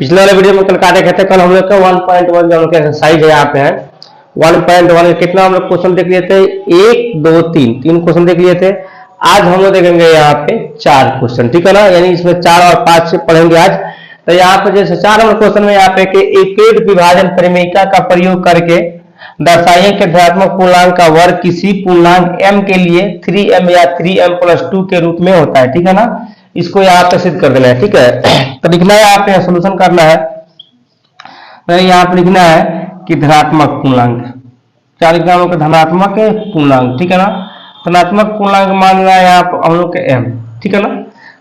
पिछले वाले वीडियो में कल क्या देखे थे, कल हम लोग का 1.1 जो हम लोग का एक्सरसाइज है यहाँ पे है 1.1 कितना हम लोग क्वेश्चन देख लिए थे, 1 2 3 तीन क्वेश्चन देख लिए थे। आज हम लोग देखेंगे यहाँ पे 4 क्वेश्चन, ठीक है ना, यानी इसमें 4 और 5 से पढ़ेंगे आज। तो यहाँ पे जैसे 4 नंबर क्वेश्चन में यहाँ पे कि यूक्लिड विभाजन परिमेयिका का प्रयोग करके दर्शाइए कि धनात्मक पूर्णांक का वर्ग किसी पूर्णांक m के लिए 3m या 3m+2 के रूप में होता है, ठीक है ना। इसको यहाँ पे सिद्ध कर देना है, ठीक है। तो लिखना है यहाँ पे, सोल्यूशन करना है। तो यहाँ पे लिखना है कि धनात्मक पूर्णांक, क्या लिखना है हम लोग धनात्मक पूर्णांक, ठीक है ना। धनात्मक पूर्णांक मान रहा है यहाँ पर हम लोग के m, ठीक है ना।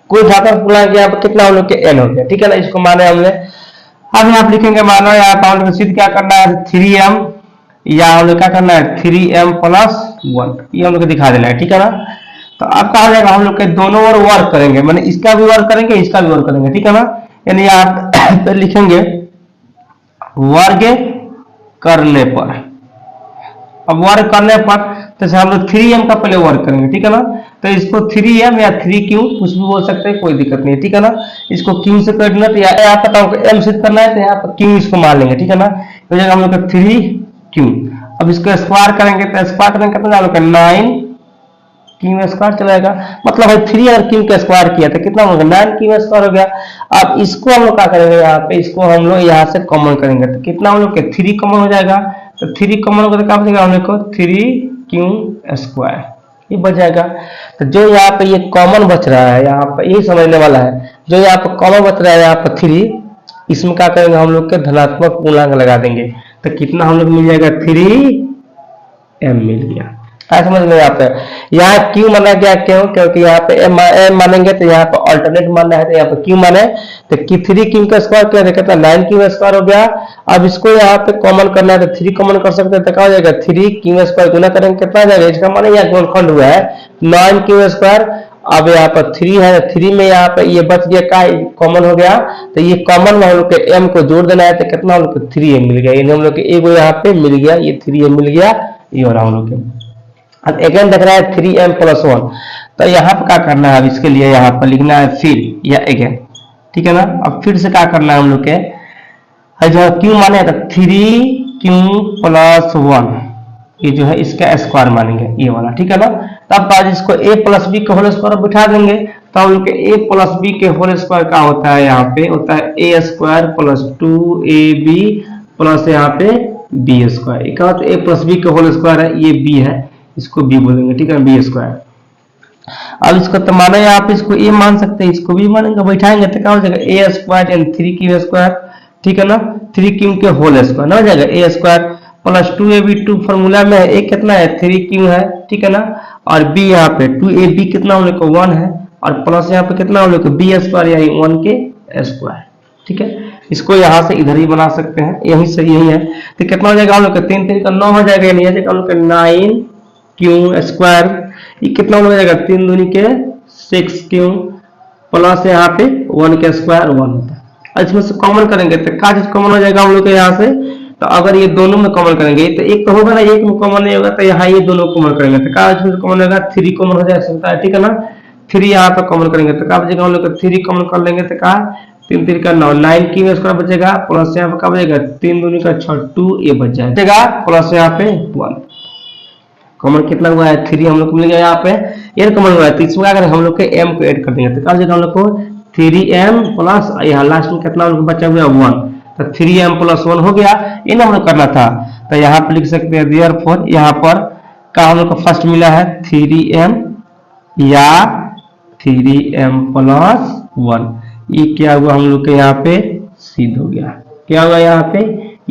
कोई धनात्मक पूर्णांक यहाँ पर कितना हम लोग के n हो गया, ठीक है ना। इसको माने हमने, अब यहाँ पे लिखेंगे मान रहा है यहाँ पर हम लोग सिद्ध क्या करना है 3m या हम लोग क्या करना है 3m+1, ये हम लोग दिखा देना है, ठीक है ना। तो अब कहा जाएगा हम लोग के दोनों ओर वर्क करेंगे, माने इसका भी वर्क करेंगे इसका भी वर्क करेंगे, ठीक है ना। यानी आप तो लिखेंगे वर्ग करने पर, अब वर्ग करने पर तो हम लोग 3m का पहले वर्क करेंगे, ठीक है ना। तो इसको 3m या 3q कुछ भी बोल सकते हैं, कोई दिक्कत नहीं है, ठीक है ना। इसको q से कर देना, तो यहाँ पर हमको m सिद्ध करना है तो यहाँ पर q इसको मान लेंगे, ठीक है ना। तो हम लोग का 3q, अब इसको स्क्वायर करेंगे तो स्क्वायर करेंगे कितना हम लोग का 9q स्क्वायर चलेगा, मतलब है 3 और q का स्क्वायर किया तो कितना होगा 9q स्क्वायर हो गया। अब इसको हम लोग क्या करेंगे यहाँ पे, इसको हम लोग यहाँ से कॉमन करेंगे तो कितना हम लोग के 3 कॉमन हो जाएगा। तो 3 कॉमन होगा तो क्या बचेगा हम लोग को 3q स्क्वायर, ये बच जाएगा। तो जो यहाँ पे ये कॉमन बच रहा है यहाँ पे, यही समझने वाला है, जो यहाँ पे कॉमन बच रहा है यहाँ पे 3, इसमें क्या करेंगे हम लोग के धनात्मक पूर्णांक लगा देंगे तो कितना हम लोग मिल जाएगा 3m मिल गया। समझ में आता है। यहाँ क्यों माना गया, क्यों, क्योंकि यहाँ पे m मानेंगे तो यहाँ पे अल्टरनेट मानना है, तो यहाँ पे क्यों माने तो 3q का स्क्वायर क्या देखा 9q स्क्वायर हो गया। अब इसको यहाँ पे कॉमन करना है तो 3 कॉमन कर सकते हैं तो क्या हो जाएगा 3q स्क्वायर गुना करेंगे कितना आ जाएगा, इसका माने यहाँ गुणनखंड हुआ है 9q स्क्वायर। अब यहाँ पर 3 है, 3 में यहाँ पे ये बच गया का कॉमन हो गया, तो ये कॉमन में हम लोग के m को जोड़ देना है तो कितना हम लोग को 3m मिल गया, यानी हम लोग के एक यहाँ पे मिल गया, ये 3m मिल गया, ये हो रहा हम लोग के। अब अगेन देख रहा है 3m+1, तो यहाँ पर क्या करना है, अब इसके लिए यहाँ पर लिखना है फिर या अगेन, ठीक है ना। अब फिर से क्या करना है हम लोग के, जो q माने तो 3q+1, ये जो है इसका स्क्वायर मानेंगे ये वाला, ठीक है ना। तब बाद इसको a+b के होल स्क्वायर बिठा देंगे तो हम लोग के a+b के होल स्क्वायर क्या होता है, यहाँ पे होता है a² + 2ab प्लस यहाँ पे b², एक a+b के होल स्क्वायर है, ये b है, इसको b बोलेंगे, ठीक है, b²। अब इसको तो माना यहाँ पे इसको a मान सकते हैं, इसको भी मानेंगे, बैठाएंगे तो क्या हो जाएगा a² यानी 3q², ठीक है ना, 3q के होल स्क्वायर ना हो जाएगा a² + 2ab, 2 फॉर्मूला में है, a कितना है 3q है, ठीक है ना, और b यहाँ पे 2ab कितना हम लोग को 1 है, और प्लस यहाँ पे कितना हम लोग को b² यानी 1 के स्क्वायर, ठीक है। इसको यहाँ से इधर ही बना सकते हैं, यही से यही है, तो कितना हो जाएगा हम लोग का 3 3 का 9 हो जाएगा, यानी हम लोग का 9q², ये कितना हो जाएगा 3 दूनी के 6q प्लस यहाँ पे 1 के स्क्वायर 1 होता है। इसमें से कॉमन करेंगे तो क्या चीज कॉमन हो जाएगा हम लोग के यहाँ से, तो अगर ये दोनों में कॉमन करेंगे तो एक तो होगा ना, एक में कॉमन नहीं होगा, तो यहाँ ये दोनों कॉमन करेंगे तो क्या इसमें कॉमन होगा 3 कॉमन हो जाएगा, ठीक है ना। 3 यहाँ पे कॉमन करेंगे तो क्या बचेगा हम लोग 3 कॉमन कर लेंगे तो क्या 3 3 का 9, 9q² बचेगा, प्लस यहाँ पे क्या बचेगा 3 दूनी का 6, 2 ये बच जाएगा, प्लस यहाँ पे 1 कॉमन कितना हुआ है 3 हम लोग को मिल गया, यहाँ पे ये कॉमन हुआ है तो इसमें अगर हम लोग के m को ऐड कर देंगे तो क्या हो जाएगा हम लोग को 3m प्लस यहाँ लास्ट में कितना हम लोग बचा हुआ है 1, तो 3m+1 हो गया, ये ना हम लोग करना था। तो यहाँ पे लिख सकते हैं देयरफॉर, यहाँ पर क्या हम लोग को फर्स्ट मिला है 3m या 3m+1, ये क्या हुआ हम लोग के यहाँ पे सिद्ध हो गया, क्या हुआ यहाँ पे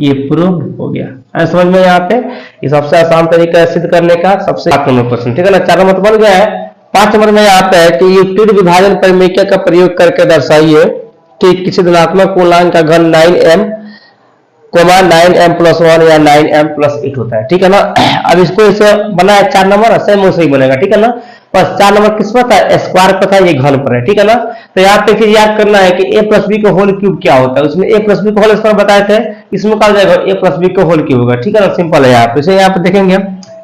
ये प्रूव हो गया। समझ में यहाँ पे ये सबसे आसान तरीका है सिद्ध करने का, सबसे 8 नंबर क्वेश्चन, ठीक है ना। 4 नंबर बन गया है। 5 नंबर में यहाँ पे है कि यूक्लिड विभाजन परिमेयिका का प्रयोग करके दर्शाइए कि किसी धनात्मक पूर्णांक का घन 9m, 9m+1 या 9m+8 होता है, ठीक है ना। अब इसको इसे बना है 4 नंबर, सेम वैसे ही बनेगा, ठीक है ना। बस 4 नंबर किस पर था, स्क्वायर पर था, ये घन पर है, ठीक है ना। तो यहाँ पे फिर याद करना है कि a+b का होल क्यूब क्या होता है, उसमें a+b का होल स्क्वायर बताए थे, इसमें क्या हो जाएगा a+b का होल क्यूब होगा, ठीक है ना, सिंपल है। यहाँ पे इसे यहाँ पे देखेंगे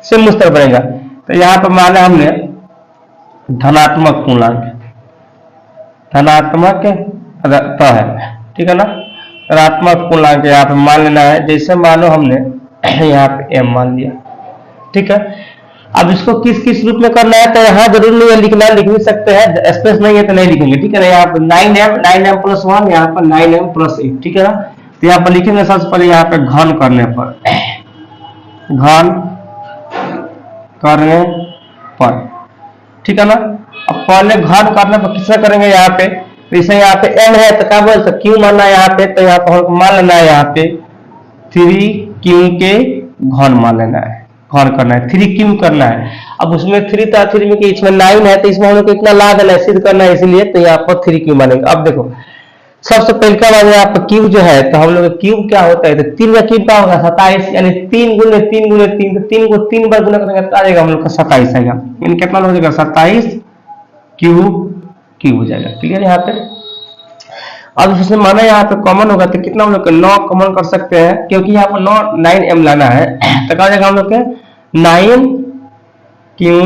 सेम उस तरह बनेगा। तो यहाँ पर माना हमने धनात्मक पूर्णांक, धनात्मक है, ठीक है ना, ऋणात्मक पूर्णांक यहाँ पे मान लेना है। जैसे मानो हमने यहाँ पे m मान लिया, ठीक है। अब इसको किस किस रूप में करना है, तो यहाँ जरूर नहीं है लिखना, लिख भी सकते हैं, स्पेस नहीं है तो नहीं लिखेंगे, ठीक है ना। यहाँ पर 9m प्लस 1, यहाँ पर 9m प्लस 8, ठीक है ना। तो यहाँ पर लिखेंगे सबसे पहले यहाँ पे घन करने पर, घन करने पर, ठीक है ना। अब पहले घन करने पर किससे करेंगे, यहाँ पे जैसे यहाँ पे m है तो क्या बोलते क्यू मानना है यहाँ पे, तो यहाँ पर हमको मान लेना है यहाँ पे 3q के घन मान लेना है, घन करना है, 3q करना है। अब उसमें 3 था, 3 में कि इसमें 9 है तो इसमें हम लोग को इतना ला देना है, सिद्ध करना है, इसलिए तो यहाँ पर 3q मानेंगे। अब देखो सबसे पहले क्या माने, यहाँ पर क्यूब जो है तो हम लोग क्यूब क्या होता है, तो 3 का क्यूब क्या होगा 27, यानी 3 गुने 3 गुने 3, तो 3 को 3 बार गुना करेंगे तो आ जाएगा हम लोग का 27 आएगा, यानी कितना हो जाएगा 27 क्यूब हो जाएगा। क्लियर यहाँ पे। अब जैसे माना यहाँ पे कॉमन होगा तो कितना हम लोग 9 कॉमन कर सकते हैं, क्योंकि यहाँ पर 9m लाना है, तो क्या हो जाएगा हम लोग के 9 क्यू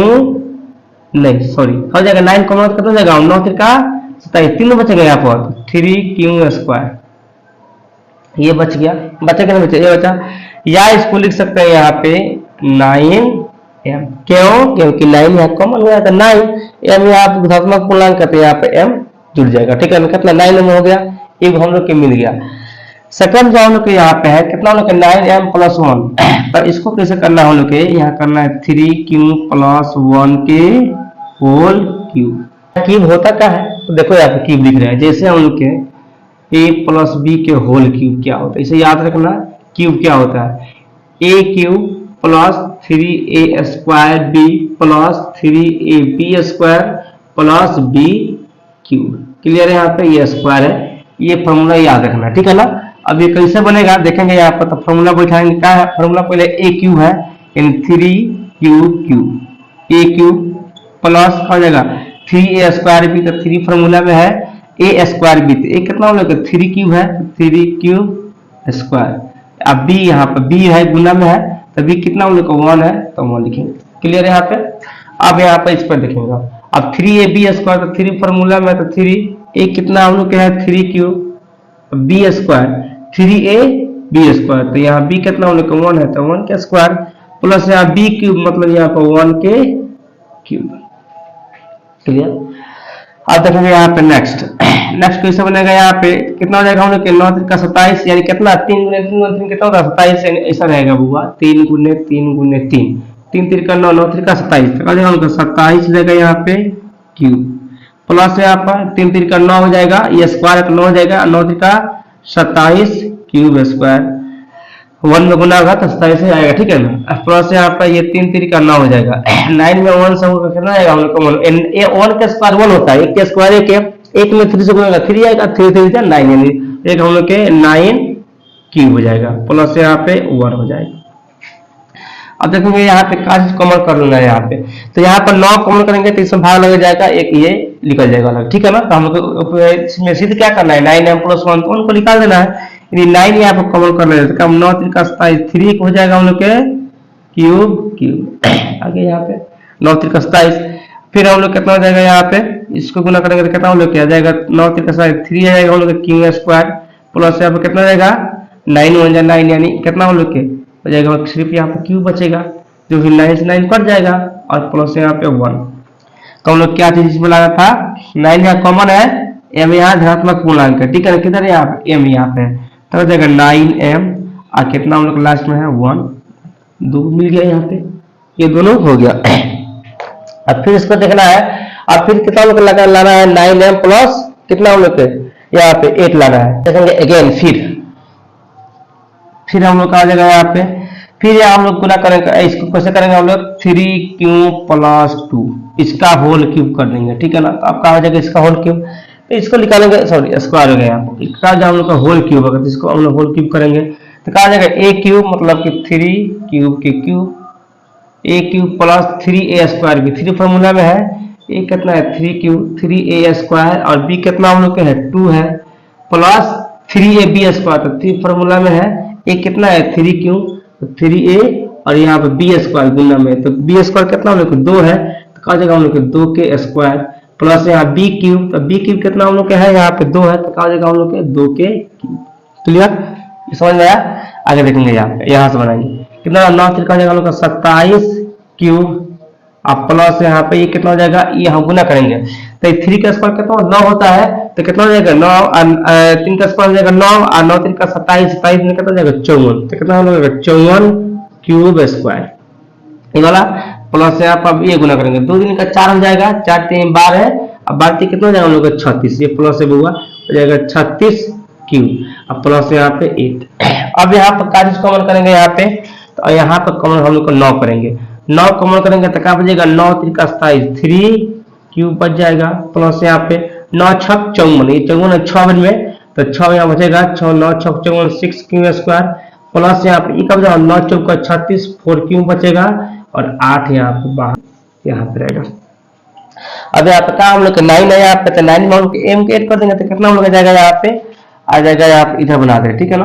नहीं सॉरी हो जाएगा 9 कॉमन कितना हो जाएगा 9 3 का 27, 3 बचेगा यहाँ पर 3q स्क्वायर, ये बच गया, बचेगा नहीं बचा, ये बचा। या इसको लिख सकते हैं यहाँ पे 9m, क्यों, क्योंकि 9 यहाँ कॉमन हो जाता है, 9m यहाँ धनात्मक पूर्णांक करते हैं, यहाँ पे m जुड़ जाएगा, ठीक है। कितना 9m हो गया, एक हम लोग के मिल गया। सेकंड जो हम लोग के यहाँ पे है कितना हम लोग 9m प्लस 1, तो इसको कैसे करना है हम लोग के, यहाँ करना है 3q प्लस 1 के होल क्यूब। क्यूब होता क्या है, तो देखो यहाँ पे क्यूब लिख रहे हैं, जैसे हम लोग के a प्लस b के होल क्यूब क्या होता है, इसे याद रखना। क्यूब क्या होता है, a cube plus 3a square b plus 3ab square plus b cube. Clear है, यहाँ पे ये स्क्वायर है, ये फॉर्मूला याद रखना, ठीक है ना। अब ये कैसे बनेगा देखेंगे यहाँ पर, तो फॉर्मूला बैठाएंगे, क्या है फॉर्मूला, पहले a क्यूब है इन 3q cube, a cube plus हो जाएगा 3a स्क्वायर b, तो 3 फॉर्मूला में है a स्क्वायर b, तो a कितना हो जाएगा 3 क्यूब है, 3 क्यूब स्क्वायर। अब b यहाँ पर b है गुना में है, तो b कितना हम लोग का 1 है, तो 1 लिखेंगे। क्लियर है यहाँ पे। अब यहाँ पर इस पर देखेंगे, अब 3ab स्क्वायर, तो 3 फॉर्मूला में, तो 3 a कितना हम लोग के है 3 cube b square 3ab square, तो यहाँ b कितना हम लोग का 1 है, तो 1 के स्क्वायर प्लस यहाँ b क्यूब मतलब यहाँ पर 1 के क्यूब। क्लियर। अब देखेंगे यहाँ पे नेक्स्ट कैसे बनेगा, यहाँ पे कितना हो जाएगा हम लोग के 9 3 का 27, यानी कितना 3 गुने 3 गुने 3 कितना होता है 27, यानी ऐसा रहेगा बुआ 3 गुने 3 गुने 3, 3 3 का 9, 9 3 का 27, तो हम लोग 27 लेगा यहाँ पे क्यूब, प्लस यहाँ पर 3 3 का 9 हो जाएगा, ये स्क्वायर का 9 हो जाएगा, 9 3 का 27 क्यूब स्क्वायर, 1 में गुना होगा तो 27 ही आएगा, ठीक है ना। प्लस यहाँ पर ये 3 3 का 9 हो जाएगा, 9 में 1 से कितना आएगा हम लोग को 1 का स्क्वायर 1 होता है, 1 के स्क्वायर 1 में 3 से गुना 3 आएगा, 3 3 9, यानी एक हम लोग के 9 क्यूब हो जाएगा, प्लस यहाँ पे 1 हो जाएगा। अब देखेंगे यहाँ पे क्या चीज कॉमन कर लेना है यहाँ पे, तो यहाँ पर 9 कॉमन करेंगे तो इसमें भाग लग जाएगा, एक ये निकल जाएगा अलग, ठीक है ना। तो हम लोग इसमें सिद्ध क्या करना है 9m प्लस 1, तो उनको निकाल देना है, यानी 9 यहाँ पर कॉमन कर लेते, कम 9 3 का 27, 3 हो जाएगा हम लोग के क्यूब आगे यहाँ पे 9 3 का 27, फिर हम लोग कितना हो जाएगा यहाँ पे, इसको गुना करेंगे तो कितना हम लोग क्या जाएगा 9 3 का 27, 3 आ जाएगा हम लोग क्यू स्क्वायर, प्लस यहाँ पे कितना हो जाएगा 9 1 जा 9, यानी कितना हम लोग के हो जाएगा, सिर्फ यहाँ पे क्यूब बचेगा जो कि 9 से 9 कट जाएगा, और प्लस यहाँ पे 1, तो हम लोग क्या चीज इसमें लगा था 9 यहाँ कॉमन है, m यहाँ धनात्मक पूर्णांक है, ठीक है, किधर है यहाँ पे m यहाँ पे, तो हो जाएगा 9m, और कितना हम लोग लास्ट में है 1, 2 मिल गया यहाँ पे, ये दोनों हो गया। अब फिर इसको देखना है, अब फिर कितना हम लोग लगा लाना है 9m प्लस कितना हम लोग के यहाँ पे 8 लाना है, देखेंगे अगेन फिर हम लोग का आ जाएगा यहाँ पे, फिर यहाँ हम लोग गुना करेंगे, इसको कैसे करेंगे हम लोग 3q प्लस 2, इसका होल क्यूब कर देंगे, ठीक है ना। तो आपका आ जाएगा इसका होल क्यूब, तो इसको निकालेंगे, सॉरी स्क्वायर हो गया यहाँ पे, इसका जो हम लोग का होल क्यूब होगा तो इसको हम लोग होल क्यूब करेंगे, तो कहा जाएगा a क्यूब मतलब कि 3 क्यूब के cube, a cube plus 3a square भी 3 फॉर्मूला में है, a कितना है 3 क्यूब 3a स्क्वायर, और b कितना हम लोग के है 2 है, प्लस 3ab स्क्वायर, तो 3 फॉर्मूला में है, a कितना है 3 क्यूब 3a, और यहाँ पे b स्क्वायर गुना में, तो b स्क्वायर कितना हम लोग के 2 है, तो कहा जाएगा हम लोग के 2 के स्क्वायर, प्लस यहाँ b क्यूब, तो b क्यूब कितना हम लोग के है यहाँ पे 2 है, तो कहा जाएगा हम लोग के 2 के क्यूब। क्लियर, समझ में आया। आगे देखेंगे यहाँ से बनाएंगे कितना 9 त्रिका हो जाएगा हम लोग का 27 क्यूब, अब प्लस यहाँ पे ये कितना हो जाएगा, ये हम गुना करेंगे तो 3 का स्क्वायर कितना 9 होता है, तो कितना हो जाएगा 9 3 का स्क्वायर हो जाएगा 9 और 9 3 का 27, 27 में कितना हो जाएगा 54, तो कितना हो जाएगा 54 क्यूब स्क्वायर, ये वाला प्लस यहाँ पर अब ये गुना करेंगे 2 दिन का 4 हो जाएगा, 4 3 12 है, अब 12 कितना हो जाएगा हम लोग का 36, ये प्लस से हुआ हो जाएगा 36 क्यूब, अब प्लस यहाँ पे 8। अब यहाँ पर का कॉमन करेंगे यहाँ पे, तो यहाँ पर कॉमन हम लोग को 9 करेंगे, 9 कॉमन करेंगे तो क्या बचेगा 9 3 का 27 3 क्यूब बच जाएगा, प्लस यहाँ पे 9 6 54, ये 54 है 6 में, तो 6 यहाँ बचेगा 6 9 6 54 6 क्यूब स्क्वायर, प्लस यहाँ पे कब जाएगा 9 4 का 36 4 क्यूब बचेगा और 8 यहाँ पे बाहर यहाँ पे रहेगा। अब यहाँ पे हम लोग 9 है यहाँ पे, तो 9 में हम लोग m के ऐड कर देंगे तो कितना हम लोग जाएगा यहाँ पे आ जाएगा, यहाँ पे इधर बना दे, ठीक है ना,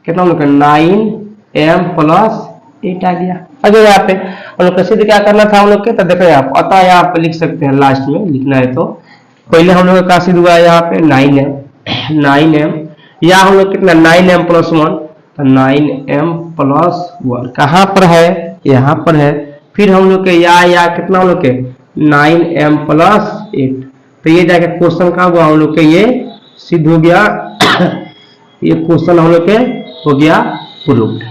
कितना हम लोग 9m प्लस 8 आ गया। अगर यहाँ पे हम लोग सीधे क्या करना था हम लोग के, तो देखो यहाँ पे अतः यहाँ पे लिख सकते हैं, लास्ट में लिखना है तो पहले हम लोग का सीध हुआ यहाँ पे 9m, यहाँ हम लोग कितना 9m प्लस 1, तो 9m प्लस 1 कहाँ पर है, यहाँ पर है, फिर हम लोग के या कितना हम लोग के 9m प्लस 8, तो ये जाके क्वेश्चन का हुआ हम लोग के ये सिद्ध हो गया ये क्वेश्चन हम लोग के हो गया प्रूव्ड।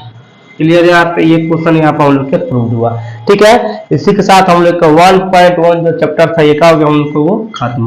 क्लियर है, यहाँ पे ये क्वेश्चन यहाँ पर हम लोग के प्रूव्ड हुआ। ठीक है, इसी के साथ हम लोग का 1.1 जो चैप्टर था ये का हो गया हम लोग को वो खत्म।